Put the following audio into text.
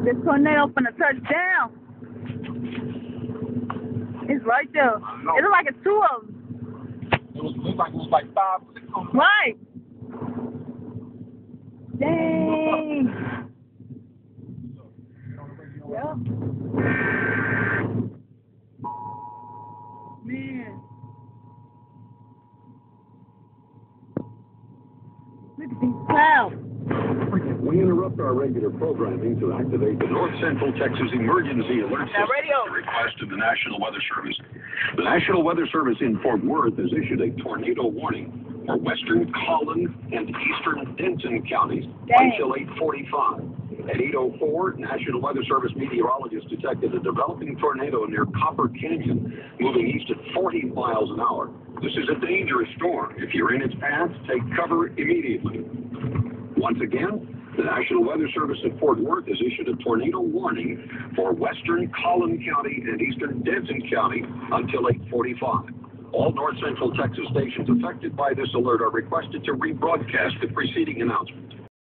This tornado finna touch down. It's right there. It look like it's two of them. It was like 5, 6 on the Right. Dang. Yep. Man. Look at these clouds. We interrupt our regular programming to activate the North Central Texas Emergency Alert System. Radio. Request of the National Weather Service. The National Weather Service in Fort Worth has issued a tornado warning for western Collin and eastern Denton counties until 8:45. At 8:04, National Weather Service meteorologists detected a developing tornado near Copper Canyon, moving east at 40 miles an hour. This is a dangerous storm. If you're in its path, take cover immediately. Once again, the National Weather Service in Fort Worth has issued a tornado warning for western Collin County and eastern Denton County until 8:45. All North Central Texas stations affected by this alert are requested to rebroadcast the preceding announcement.